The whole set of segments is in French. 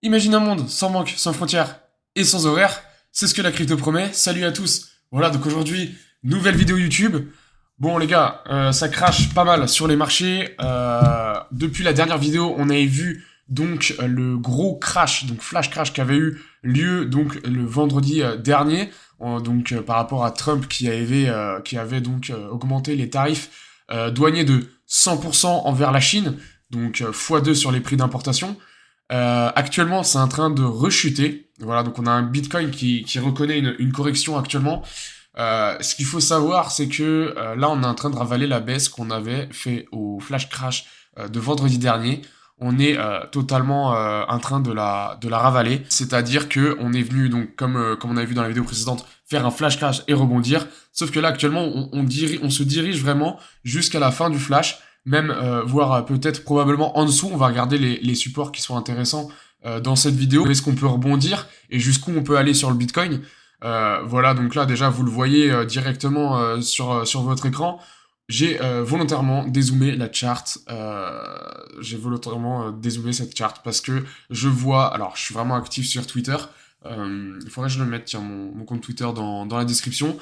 Imagine un monde sans banque, sans frontières et sans horaires, c'est ce que la crypto promet. Salut à tous. Voilà, donc aujourd'hui, nouvelle vidéo YouTube. Bon les gars, ça crache pas mal sur les marchés. Depuis la dernière vidéo, on avait vu donc le gros crash, donc flash crash qui avait eu lieu donc le vendredi dernier, par rapport à Trump qui avait donc augmenté les tarifs douaniers de 100% envers la Chine, donc x2 sur les prix d'importation. Actuellement, c'est en train de rechuter. Voilà, donc on a un Bitcoin qui reconnaît une correction actuellement. Ce qu'il faut savoir, c'est que là, on est en train de ravaler la baisse qu'on avait fait au flash crash de vendredi dernier. On est totalement en train de la ravaler. C'est-à-dire que on est venu, donc comme on avait vu dans la vidéo précédente, faire un flash crash et rebondir. Sauf que là, actuellement, on se dirige vraiment jusqu'à la fin du flash, même voire peut-être probablement en dessous. On va regarder les supports qui sont intéressants dans cette vidéo. Est-ce qu'on peut rebondir et jusqu'où on peut aller sur le Bitcoin. Voilà, donc là déjà vous le voyez directement sur votre écran. J'ai volontairement dézoomé la chart. J'ai volontairement dézoomé cette chart parce que je vois. Alors, je suis vraiment actif sur Twitter. Il faudrait que je le mette, tiens, mon compte Twitter dans la description.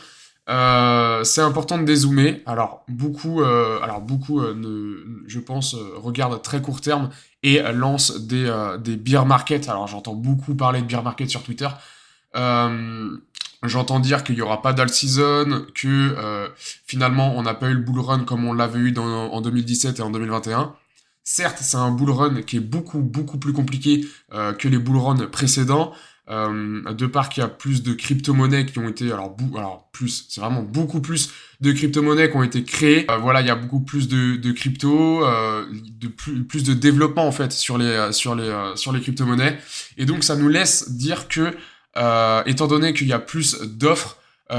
C'est important de dézoomer. Alors beaucoup, je pense, regardent très court terme et lancent des bear market. Alors j'entends beaucoup parler de bear market sur Twitter. J'entends dire qu'il y aura pas d'alt season, que finalement on n'a pas eu le bull run comme on l'avait eu en 2017 et en 2021. Certes, c'est un bull run qui est beaucoup plus compliqué que les bull runs précédents. De part qu'il y a plus de crypto-monnaies qui ont été, c'est vraiment beaucoup plus de crypto-monnaies qui ont été créées. Voilà, il y a beaucoup plus de crypto, plus de développement en fait sur les crypto-monnaies. Et donc ça nous laisse dire que, étant donné qu'il y a plus d'offres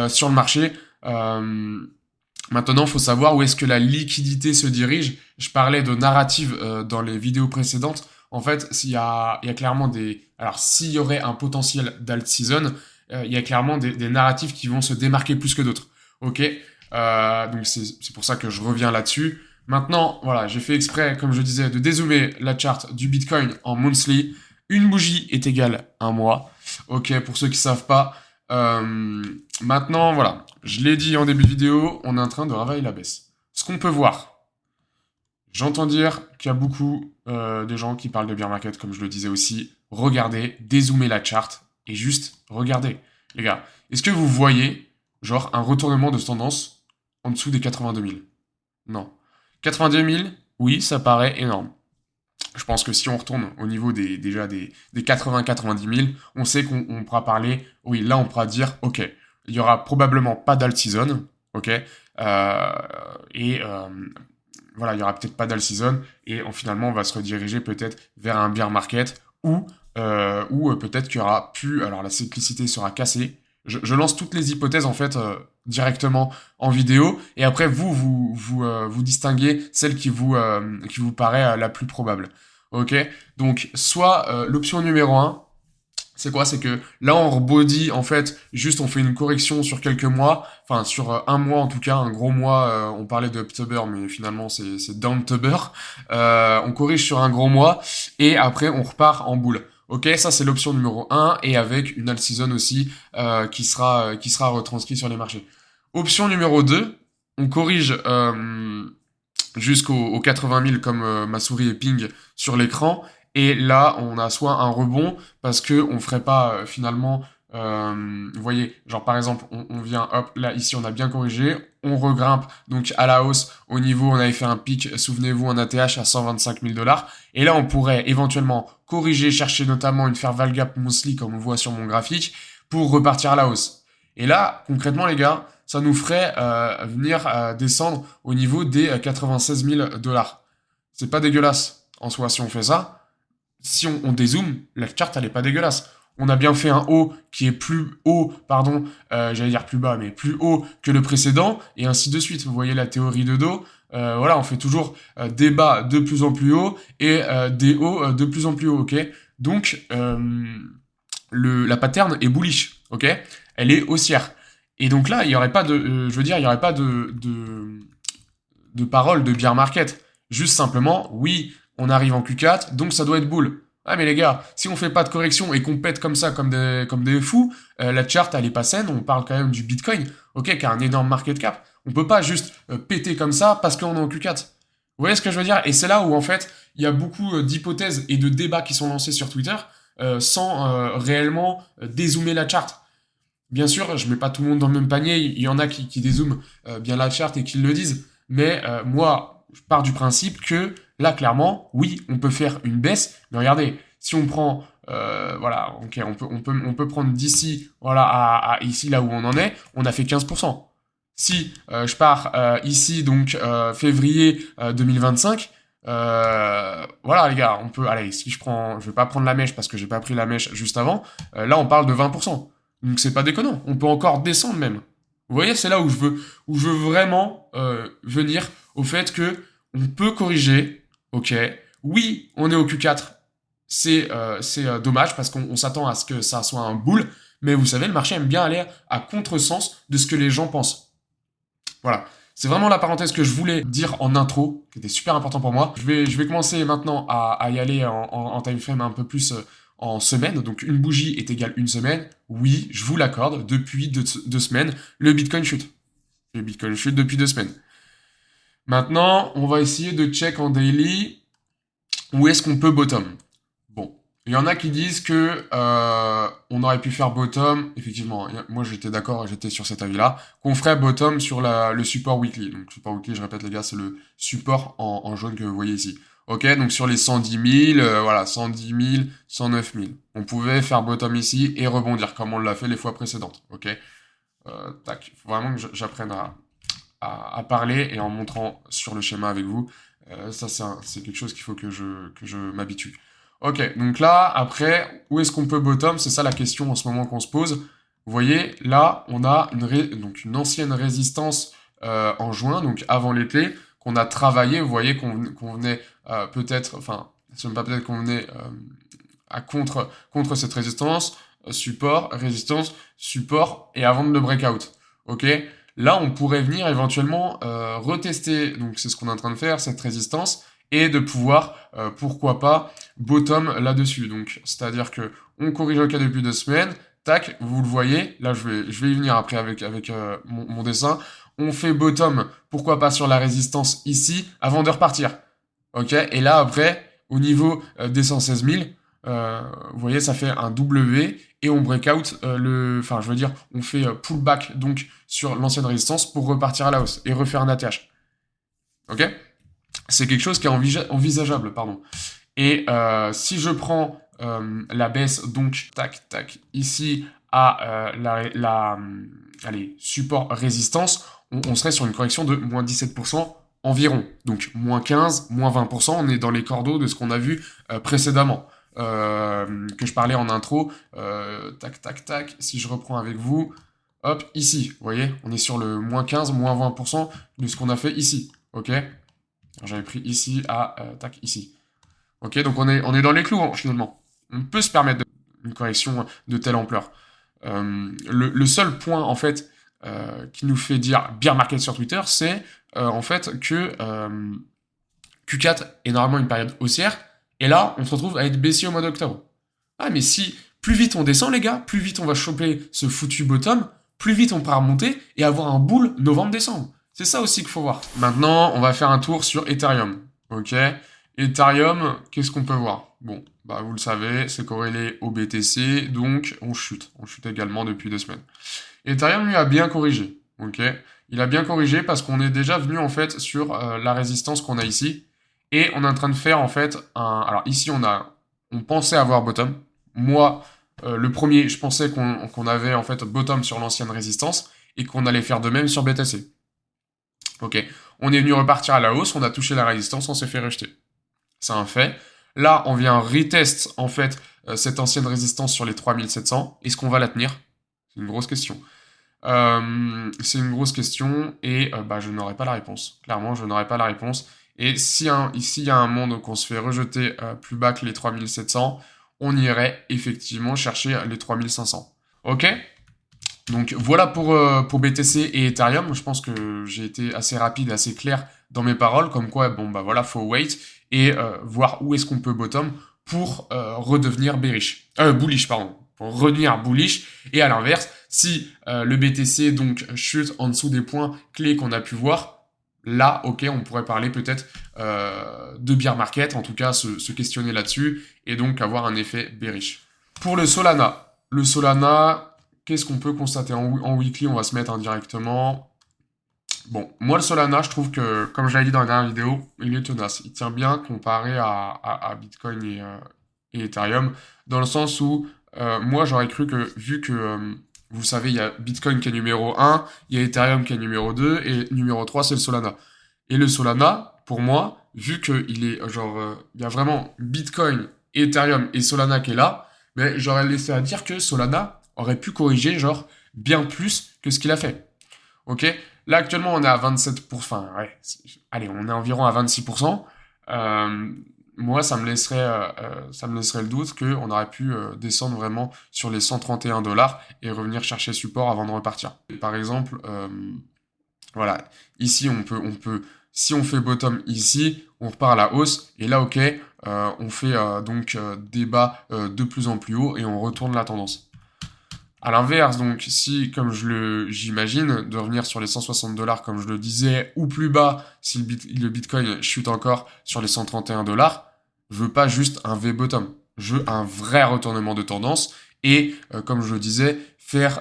sur le marché, maintenant, il faut savoir où est-ce que la liquidité se dirige. Je parlais de narrative dans les vidéos précédentes. En fait, il y a clairement des... Alors, s'il y aurait un potentiel d'alt season, il y a clairement des narratifs qui vont se démarquer plus que d'autres. Ok, donc c'est pour ça que je reviens là-dessus. Maintenant, voilà, j'ai fait exprès, comme je disais, de dézoomer la chart du Bitcoin en monthly. Une bougie est égale à un mois. Ok, pour ceux qui savent pas. Maintenant, voilà, je l'ai dit en début de vidéo, on est en train de ravaler la baisse. Ce qu'on peut voir, j'entends dire qu'il y a beaucoup de gens qui parlent de bear market, comme je le disais aussi. Regardez, dézoomez la chart et juste regardez. Les gars, est-ce que vous voyez, genre, un retournement de tendance en dessous des 82 000? Non. 82 000, oui, ça paraît énorme. Je pense que si on retourne au niveau des 80-90 000, on sait qu'on pourra parler, oui, là on pourra dire, ok, il y aura probablement pas d'alt season, ok, voilà, il y aura peut-être pas d'alt season, et finalement on va se rediriger peut-être vers un bear market, ou peut-être qu'il y aura plus, alors la cyclicité sera cassée. Je lance toutes les hypothèses en fait directement en vidéo, et après vous distinguez celle qui vous paraît la plus probable. Ok, donc soit l'option numéro 1, c'est quoi? C'est que là on rebondit en fait, juste on fait une correction sur quelques mois, enfin sur un mois en tout cas, un gros mois. On parlait de Uptober, mais finalement c'est Downtober. On corrige sur un gros mois et après on repart en boule. Ok, ça c'est l'option numéro 1 et avec une alt season aussi qui sera retranscrite sur les marchés. Option numéro 2, on corrige jusqu'aux 80 000 comme ma souris est ping sur l'écran. Et là, on a soit un rebond parce que on ferait pas finalement, vous voyez, genre par exemple, on vient, hop, là ici on a bien corrigé, on regrimpe donc à la hausse au niveau, on avait fait un pic, souvenez-vous, en ATH à 125 000 $. Et là, on pourrait éventuellement corriger, chercher notamment une fair value gap monthly comme on voit sur mon graphique pour repartir à la hausse. Et là, concrètement, les gars, ça nous ferait venir descendre au niveau des 96 000 $. C'est pas dégueulasse en soi si on fait ça. Si on dézoome, la charte elle est pas dégueulasse. On a bien fait un haut qui est plus haut, pardon, j'allais dire plus bas, mais plus haut que le précédent, et ainsi de suite. Vous voyez la théorie de dos. Voilà, on fait toujours des bas de plus en plus haut et des hauts de plus en plus haut, ok. Donc la pattern est bullish, ok. Elle est haussière. Et donc là, il y aurait pas de, il y aurait pas de parole de bear market. Juste simplement, oui, on arrive en Q4, donc ça doit être bull. Ah mais les gars, si on fait pas de correction et qu'on pète comme ça, comme des fous, la chart elle est pas saine, on parle quand même du Bitcoin, ok, qui a un énorme market cap. On peut pas juste péter comme ça parce qu'on est en Q4. Vous voyez ce que je veux dire? Et c'est là où en fait, il y a beaucoup d'hypothèses et de débats qui sont lancés sur Twitter sans réellement dézoomer la chart. Bien sûr, je mets pas tout le monde dans le même panier, il y en a qui dézooment bien la chart et qui le disent, mais moi, je pars du principe que là, clairement, oui, on peut faire une baisse, mais regardez, si on prend, voilà, ok, on peut prendre d'ici, voilà, à ici, là où on en est, on a fait 15%. Si je pars ici, donc février 2025, voilà les gars, on peut, allez, si je prends, je vais pas prendre la mèche parce que j'ai pas pris la mèche juste avant, là on parle de 20%. Donc c'est pas déconnant, on peut encore descendre même. Vous voyez, c'est là où je veux vraiment venir au fait que on peut corriger, ok. Oui, on est au Q4, c'est dommage parce qu'on s'attend à ce que ça soit un bull, mais vous savez, le marché aime bien aller à contresens de ce que les gens pensent. Voilà. C'est vraiment la parenthèse que je voulais dire en intro, qui était super important pour moi. Je vais commencer maintenant à y aller en time frame un peu plus en semaine. Donc une bougie est égale une semaine. Oui, je vous l'accorde, depuis deux semaines, le Bitcoin chute. Le Bitcoin chute depuis 2 semaines. Maintenant, on va essayer de check en daily où est-ce qu'on peut bottom. Bon, il y en a qui disent que on aurait pu faire bottom, effectivement, moi j'étais d'accord, j'étais sur cet avis-là, qu'on ferait bottom sur le support weekly. Donc support weekly, je répète les gars, c'est le support en jaune que vous voyez ici. Ok, donc sur les 110 000, voilà, 110 000, 109 000. On pouvait faire bottom ici et rebondir comme on l'a fait les fois précédentes. Ok, tac, faut vraiment que j'apprenne à parler et en montrant sur le schéma avec vous. Ça, c'est quelque chose qu'il faut que je m'habitue. Ok, donc là, après, où est-ce qu'on peut bottom? C'est ça la question en ce moment qu'on se pose. Vous voyez, là, on a donc une ancienne résistance en juin, donc avant l'été, qu'on a travaillé. Vous voyez qu'on venait peut-être, enfin, c'est même pas peut-être qu'on venait à contre cette résistance, support, résistance, support, et avant de le breakout. Ok? Là, on pourrait venir éventuellement retester, donc c'est ce qu'on est en train de faire, cette résistance, et de pouvoir, pourquoi pas, bottom là-dessus. Donc, c'est-à-dire que on corrige le cas depuis 2 semaines, tac, vous le voyez, là je vais y venir après avec mon dessin, on fait bottom, pourquoi pas sur la résistance ici, avant de repartir. Ok, et là après, au niveau des 116 000, vous voyez, ça fait un W et on breakout enfin, je veux dire, on fait pullback donc sur l'ancienne résistance pour repartir à la hausse et refaire un ATH. Ok? C'est quelque chose qui est envisageable, pardon. Et si je prends la baisse, donc, tac, tac, ici, à allez, support résistance, on serait sur une correction de moins 17% environ. Donc, moins 15, moins 20%, on est dans les cordeaux de ce qu'on a vu précédemment. Que je parlais en intro, tac, tac, tac, si je reprends avec vous, hop, ici, vous voyez, on est sur le moins 15, moins 20% de ce qu'on a fait ici, ok? J'avais pris ici à, tac, ici. Ok, donc on est dans les clous, hein, finalement. On peut se permettre une correction de telle ampleur. Le seul point, en fait, qui nous fait dire bear market sur Twitter, c'est en fait que Q4 est normalement une période haussière, et là, on se retrouve à être baissier au mois d'octobre. Ah, mais si plus vite on descend, les gars, plus vite on va choper ce foutu bottom, plus vite on pourra remonter et avoir un bull novembre-décembre. C'est ça aussi qu'il faut voir. Maintenant, on va faire un tour sur Ethereum. Ok, Ethereum, qu'est-ce qu'on peut voir? Bon, bah vous le savez, c'est corrélé au BTC, donc on chute. On chute également depuis 2 semaines. Ethereum, lui, a bien corrigé. Ok, il a bien corrigé parce qu'on est déjà venu en fait sur la résistance qu'on a ici. Et on est en train de faire en fait alors ici on pensait avoir bottom. Moi, le premier, je pensais qu'on avait en fait bottom sur l'ancienne résistance et qu'on allait faire de même sur BTC. Ok, on est venu repartir à la hausse, on a touché la résistance, on s'est fait rejeter. C'est un fait. Là, on vient retest en fait cette ancienne résistance sur les 3700. Est-ce qu'on va la tenir? C'est une grosse question. C'est une grosse question et bah, je n'aurai pas la réponse. Clairement, je n'aurai pas la réponse. Et si ici il y a un monde qu'on se fait rejeter plus bas que les 3700, on irait effectivement chercher les 3500. Ok? Donc voilà pour BTC et Ethereum. Je pense que j'ai été assez rapide, assez clair dans mes paroles, comme quoi, bon bah voilà, faut wait et voir où est-ce qu'on peut bottom pour redevenir bullish, pardon, pour redevenir bullish. Et à l'inverse, si le BTC donc chute en dessous des points clés qu'on a pu voir, là, ok, on pourrait parler peut-être de bear market, en tout cas se questionner là-dessus, et donc avoir un effet bearish. Pour le Solana, qu'est-ce qu'on peut constater en weekly? On va se mettre indirectement. Bon, moi le Solana, je trouve que, comme je l'avais dit dans la dernière vidéo, il est tenace. Il tient bien comparé à Bitcoin et Ethereum, dans le sens où moi j'aurais cru que, vu que, vous savez, il y a Bitcoin qui est numéro 1, il y a Ethereum qui est numéro 2, et numéro 3 c'est le Solana. Et le Solana, pour moi, vu qu'il est genre, il y a vraiment Bitcoin, Ethereum et Solana qui est là, mais j'aurais laissé à dire que Solana aurait pu corriger genre bien plus que ce qu'il a fait. Ok? Là, actuellement, on est à 27%. Enfin, ouais. Allez, on est environ à 26%. Moi, ça me laisserait le doute qu'on aurait pu descendre vraiment sur les 131 $ et revenir chercher support avant de repartir. Par exemple, voilà. Ici, si on fait bottom ici, on repart à la hausse. Et là, ok, on fait donc des bas de plus en plus haut et on retourne la tendance. À l'inverse, donc, si, comme j'imagine, de revenir sur les 160 $ comme je le disais, ou plus bas, si le Bitcoin chute encore sur les 131 $, je veux pas juste un V-bottom. Je veux un vrai retournement de tendance et, comme je le disais, faire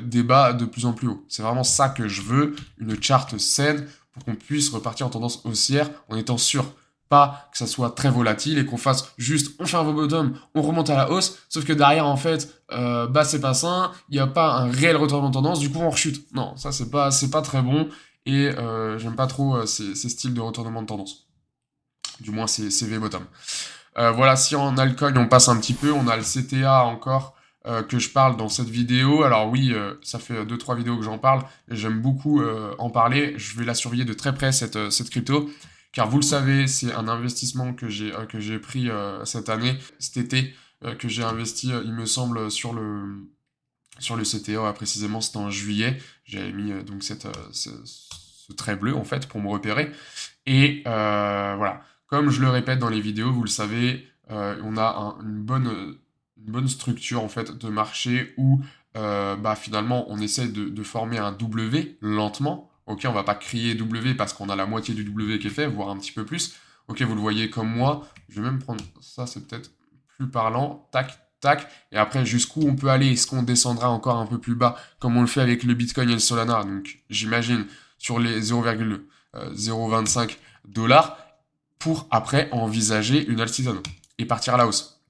des bas de plus en plus haut. C'est vraiment ça que je veux, une charte saine pour qu'on puisse repartir en tendance haussière en étant sûr. Pas que ça soit très volatile et qu'on fasse juste, on fait un bottom, on remonte à la hausse, sauf que derrière, en fait, bah c'est pas sain, il n'y a pas un réel retournement de tendance, du coup on rechute. Non, ça c'est pas très bon, et j'aime pas trop ces styles de retournement de tendance. Du moins ces V-bottom. Voilà, si en altcoin on passe un petit peu, on a le CTA encore, que je parle dans cette vidéo. Alors oui, ça fait 2-3 vidéos que j'en parle, et j'aime beaucoup en parler. Je vais la surveiller de très près, cette crypto. Car vous le savez, c'est un investissement que j'ai pris cet été, que j'ai investi, il me semble, sur le CTA, précisément, c'était en juillet. J'avais mis donc ce trait bleu, en fait, pour me repérer. Et voilà, comme je le répète dans les vidéos, vous le savez, on a une bonne structure, en fait, de marché où, bah, finalement, on essaie de former un W lentement. Ok, on va pas crier W parce qu'on a la moitié du W qui est fait, voire un petit peu plus. Ok, vous le voyez comme moi. Je vais même prendre ça, c'est peut-être plus parlant. Tac, tac. Et après, jusqu'où on peut aller? Est-ce qu'on descendra encore un peu plus bas, comme on le fait avec le Bitcoin et le Solana? Donc, j'imagine sur les 0,025 $, pour après envisager une alt-season et partir à la hausse.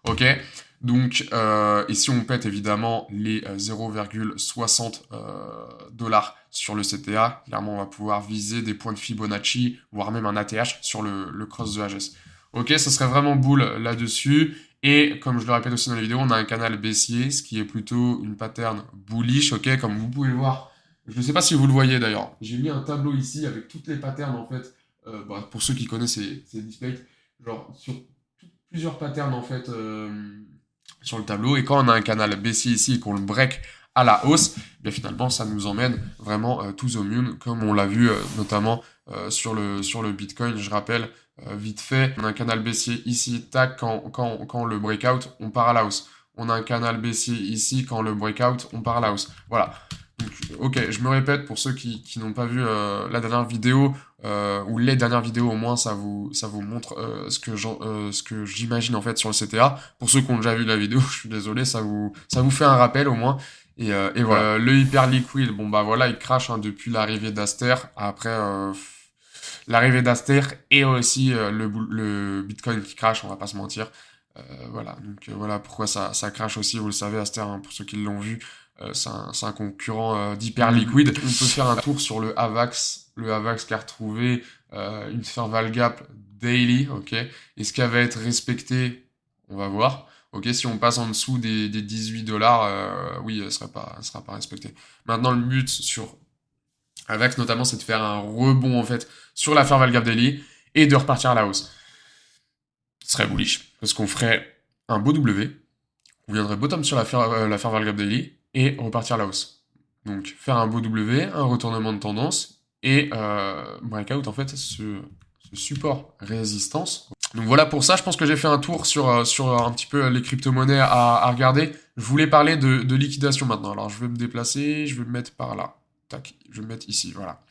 Ok, donc, et si on pète évidemment les 0,60 $ sur le CTA, clairement on va pouvoir viser des points de Fibonacci, voire même un ATH sur le cross de HS. Ok, ça serait vraiment bull là-dessus. Et comme je le répète aussi dans la vidéo, on a un canal baissier, ce qui est plutôt une pattern bullish, ok, comme vous pouvez voir. Je ne sais pas si vous le voyez d'ailleurs. J'ai mis un tableau ici avec toutes les patterns en fait, bah, pour ceux qui connaissent ces displays, genre sur plusieurs patterns en fait sur le tableau. Et quand on a un canal baissier ici et qu'on le break à la hausse, bien finalement ça nous emmène vraiment tous au moon, comme on l'a vu notamment sur le Bitcoin. Je rappelle vite fait, on a un canal baissier ici, tac, quand le breakout, on part à la hausse. On a un canal baissier ici, quand le breakout, on part à la hausse. Voilà. Donc, ok, je me répète pour ceux qui n'ont pas vu la dernière vidéo, ou les dernières vidéos au moins, ça vous montre ce que j'imagine en fait sur le CTA. Pour ceux qui ont déjà vu la vidéo, je suis désolé, ça vous fait un rappel au moins. Et voilà. Le hyper liquide, bon bah voilà, il crache depuis l'arrivée d'Aster. Après l'arrivée d'Aster et aussi le Bitcoin qui crache, on va pas se mentir. Voilà, donc voilà pourquoi ça crache aussi, vous le savez, Aster, hein, pour ceux qui l'ont vu. C'est un concurrent d'Hyper Liquid. On peut faire un tour sur le AVAX qui a retrouvé une fair value gap daily, ok. Est-ce qu'elle va être respectée? On va voir. Ok, si on passe en dessous des 18 $, oui, elle sera pas respectée. Maintenant, le but sur AVAX notamment, c'est de faire un rebond en fait sur la fair value gap daily et de repartir à la hausse. Ce serait bullish parce qu'on ferait un beau W, on viendrait bottom sur la fair value gap daily et repartir à la hausse. Donc faire un beau W, un retournement de tendance et breakout en fait ce support résistance. Donc voilà pour ça, je pense que j'ai fait un tour sur un petit peu les crypto-monnaies à regarder. Je voulais parler de liquidation maintenant. Alors je vais me déplacer, je vais me mettre par là. Tac, je vais me mettre ici, voilà.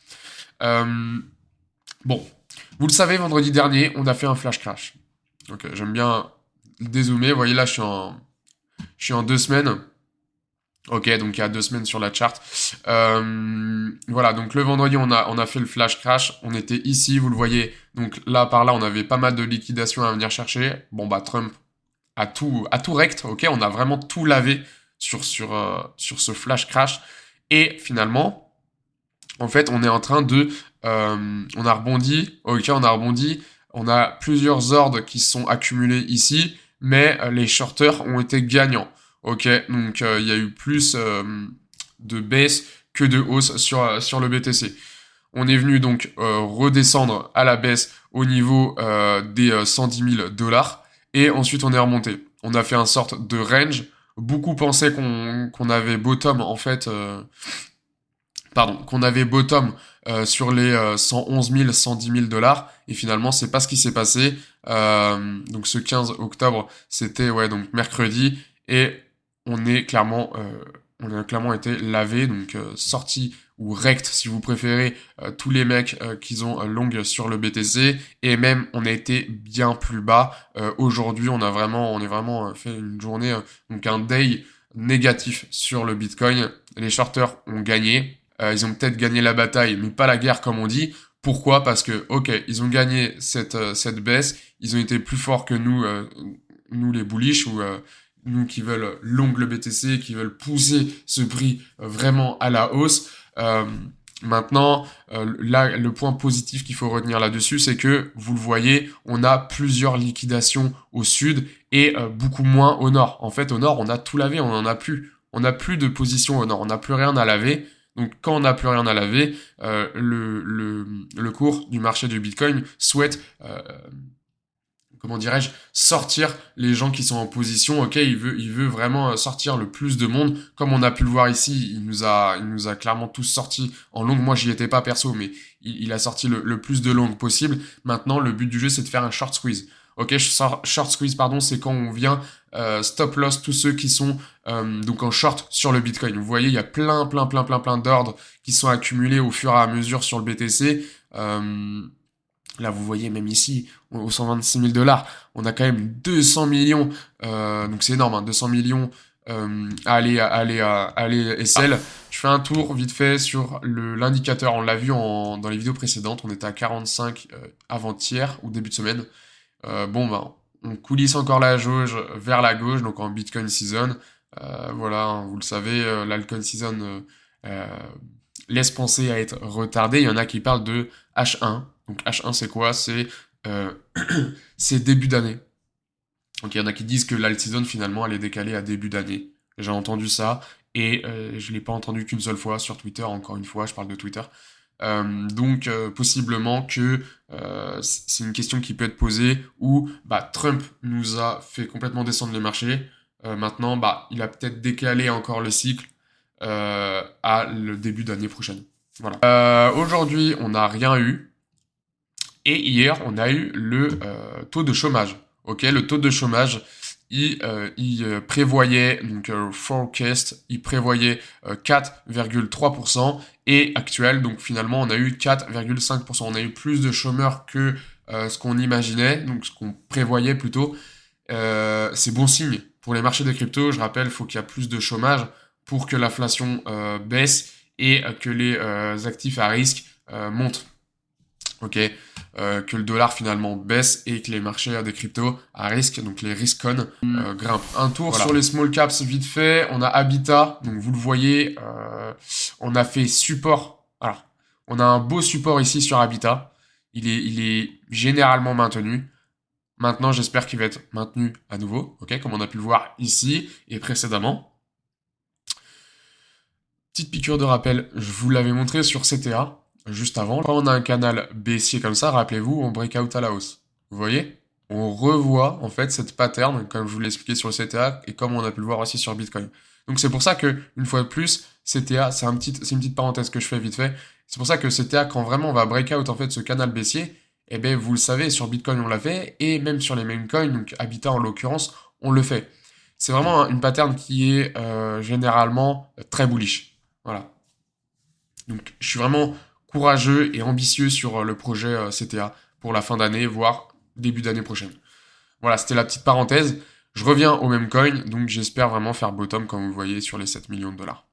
Bon, vous le savez, vendredi dernier, on a fait un flash crash. Donc j'aime bien dézoomer. Vous voyez là, je suis en 2 semaines. Ok, donc il y a 2 semaines sur la chart. Voilà, donc le vendredi, on a fait le flash crash. On était ici, vous le voyez. Donc là, par là, on avait pas mal de liquidations à venir chercher. Bon, bah, Trump a tout rect. Ok, on a vraiment tout lavé sur ce flash crash. Et finalement, en fait, on est en train de... on a rebondi. Ok, on a rebondi. On a plusieurs ordres qui sont accumulés ici. Mais les shorters ont été gagnants. Ok, donc il y a eu plus de baisse que de hausse sur le BTC. On est venu donc redescendre à la baisse au niveau des 110 000 dollars et ensuite on est remonté. On a fait une sorte de range. Beaucoup pensaient qu'on avait bottom en fait, qu'on avait bottom sur les 111 000, 110 000 dollars et finalement c'est pas ce qui s'est passé. Donc ce 15 octobre c'était donc mercredi et on a clairement été lavé, donc sorti ou rect si vous préférez, tous les mecs qui ont long sur le BTC, et même on a été bien plus bas. Aujourd'hui, on est vraiment fait une journée, donc un day négatif sur le Bitcoin. Les shorters ont gagné. Ils ont peut-être gagné la bataille, mais pas la guerre comme on dit. Pourquoi? Parce que, ok, ils ont gagné cette baisse, ils ont été plus forts que nous les bullish, ou nous qui veulent long le BTC, qui veulent pousser ce prix vraiment à la hausse. Maintenant, là, le point positif qu'il faut retenir là-dessus, c'est que, vous le voyez, on a plusieurs liquidations au sud et beaucoup moins au nord. En fait, au nord, on a tout lavé, on n'en a plus. On n'a plus de position au nord, on n'a plus rien à laver. Donc, quand on n'a plus rien à laver, le cours du marché du Bitcoin souhaite... comment dirais-je, sortir les gens qui sont en position. Ok, il veut vraiment sortir le plus de monde. Comme on a pu le voir ici, il nous a clairement tous sortis en longue. Moi, j'y étais pas perso, mais il a sorti le plus de longue possible. Maintenant, le but du jeu, c'est de faire un short squeeze. Ok, short squeeze, pardon, c'est quand on vient stop loss tous ceux qui sont donc en short sur le Bitcoin. Vous voyez, il y a plein d'ordres qui sont accumulés au fur et à mesure sur le BTC. Là, vous voyez, même ici, aux 126 000 dollars, on a quand même 200 millions, donc c'est énorme, 200 millions allez SL. Je fais un tour vite fait sur l'indicateur, on l'a vu dans les vidéos précédentes, on était à 45 avant-hier, ou début de semaine. On coulisse encore la jauge vers la gauche, donc en Bitcoin Season. Voilà, vous le savez, l'Altcoin Season laisse penser à être retardé. Il y en a qui parlent de H1. Donc H1 c'est quoi? C'est début d'année. Donc il y en a qui disent que l'alt season finalement elle est décalée à début d'année. J'ai entendu ça et je l'ai pas entendu qu'une seule fois sur Twitter, encore une fois, je parle de Twitter. Donc possiblement que c'est une question qui peut être posée où Trump nous a fait complètement descendre les marchés. Maintenant il a peut-être décalé encore le cycle à le début d'année prochaine. Voilà. Aujourd'hui on n'a rien eu. Et hier, on a eu le taux de chômage. Ok, le taux de chômage, il prévoyait, donc forecast, il prévoyait 4,3%. Et actuel, donc finalement, on a eu 4,5%. On a eu plus de chômeurs que ce qu'on imaginait, donc ce qu'on prévoyait plutôt. C'est bon signe pour les marchés des cryptos. Je rappelle, il faut qu'il y ait plus de chômage pour que l'inflation baisse et que les actifs à risque montent. Ok, que le dollar finalement baisse et que les marchés des cryptos à risque, donc les risk-on, grimpent. Un tour sur les small caps vite fait, on a Habitat, donc vous le voyez, on a fait support. Alors, on a un beau support ici sur Habitat, il est généralement maintenu. Maintenant, j'espère qu'il va être maintenu à nouveau, ok, comme on a pu le voir ici et précédemment. Petite piqûre de rappel, je vous l'avais montré sur CTA. Juste avant, quand on a un canal baissier comme ça, rappelez-vous, on breakout à la hausse. Vous voyez? On revoit en fait cette pattern, comme je vous l'ai expliqué sur le CTA, et comme on a pu le voir aussi sur Bitcoin. Donc c'est pour ça que, une fois de plus, CTA, c'est une petite parenthèse que je fais vite fait, c'est pour ça que CTA, quand vraiment on va breakout en fait ce canal baissier, eh ben vous le savez, sur Bitcoin on l'a fait, et même sur les meme coins, donc Habitat en l'occurrence, on le fait. C'est vraiment une pattern qui est généralement très bullish. Voilà. Donc je suis vraiment courageux et ambitieux sur le projet CTA pour la fin d'année, voire début d'année prochaine. Voilà, c'était la petite parenthèse. Je reviens au même coin, donc j'espère vraiment faire bottom comme vous voyez sur les 7 millions de dollars.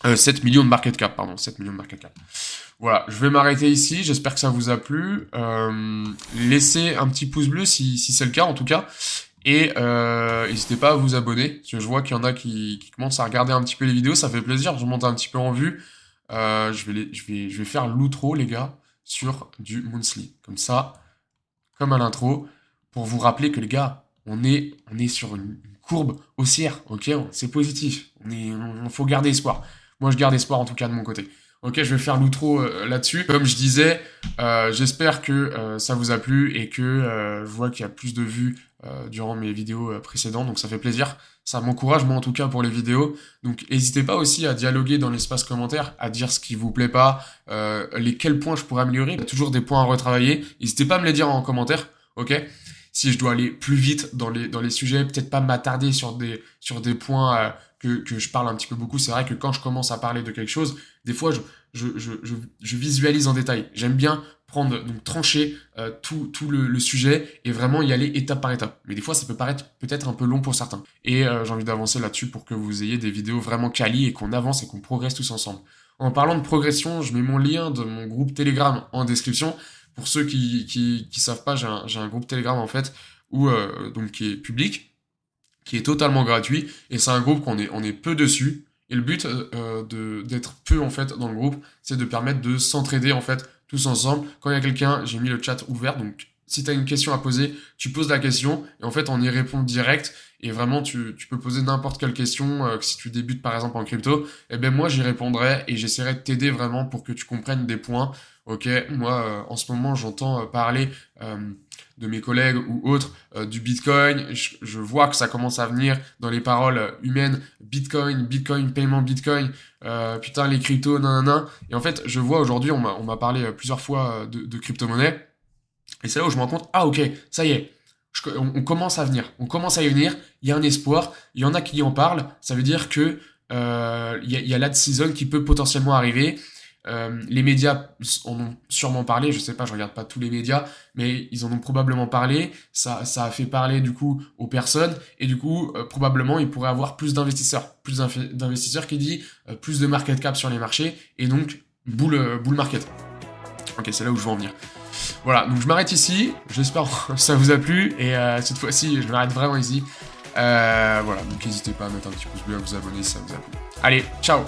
7 millions de market cap, pardon, 7 millions de market cap. Voilà, je vais m'arrêter ici, j'espère que ça vous a plu. Laissez un petit pouce bleu si c'est le cas en tout cas. Et n'hésitez pas à vous abonner, parce que je vois qu'il y en a qui commencent à regarder un petit peu les vidéos, ça fait plaisir, je monte un petit peu en vue. Je vais faire l'outro, les gars, sur du monthly. Comme ça, comme à l'intro, pour vous rappeler que les gars, on est sur une courbe haussière, ok? C'est positif, faut garder espoir. Moi, je garde espoir en tout cas de mon côté. Ok, je vais faire l'outro là-dessus. Comme je disais, j'espère que ça vous a plu et que je vois qu'il y a plus de vues durant mes vidéos précédentes, donc ça fait plaisir. Ça m'encourage, moi en tout cas, pour les vidéos. Donc n'hésitez pas aussi à dialoguer dans l'espace commentaire, à dire ce qui vous plaît pas, quels points je pourrais améliorer. Il y a toujours des points à retravailler. N'hésitez pas à me les dire en commentaire, ok? Si je dois aller plus vite dans les sujets, peut-être pas m'attarder sur des points que je parle un petit peu beaucoup. C'est vrai que quand je commence à parler de quelque chose, des fois je visualise en détail. J'aime bien donc trancher tout le sujet et vraiment y aller étape par étape. Mais des fois ça peut paraître peut-être un peu long pour certains. Et j'ai envie d'avancer là-dessus pour que vous ayez des vidéos vraiment quali et qu'on avance et qu'on progresse tous ensemble. En parlant de progression, je mets mon lien de mon groupe Telegram en description. Pour ceux qui savent pas, j'ai un groupe Telegram en fait donc qui est public, qui est totalement gratuit, et c'est un groupe on est peu dessus. Et le but d'être peu en fait dans le groupe, c'est de permettre de s'entraider en fait tous ensemble. Quand il y a quelqu'un, j'ai mis le chat ouvert, donc si tu as une question à poser, tu poses la question et en fait on y répond direct. Et vraiment tu peux poser n'importe quelle question. Si tu débutes par exemple en crypto, eh ben moi j'y répondrai et j'essaierai de t'aider vraiment pour que tu comprennes des points. Ok, moi en ce moment j'entends parler de mes collègues ou autres du Bitcoin. Je vois que ça commence à venir dans les paroles humaines. Bitcoin, paiement Bitcoin, putain les cryptos, nanana. Et en fait, je vois aujourd'hui, on m'a parlé plusieurs fois de crypto-monnaie. Et c'est là où je me rends compte, ah ok, ça y est, on commence à venir. On commence à y venir, il y a un espoir, il y en a qui en parlent. Ça veut dire que y a la season qui peut potentiellement arriver. Les médias en ont sûrement parlé, je sais pas, je regarde pas tous les médias, mais ils en ont probablement parlé, ça a fait parler du coup aux personnes, et du coup probablement il pourrait avoir plus d'investisseurs qui dit plus de market cap sur les marchés, et donc bull market. Ok, c'est là où je veux en venir. Voilà, donc je m'arrête ici, j'espère que ça vous a plu, et cette fois-ci je m'arrête vraiment ici. Voilà, donc n'hésitez pas à mettre un petit pouce bleu, à vous abonner si ça vous a plu. Allez, ciao!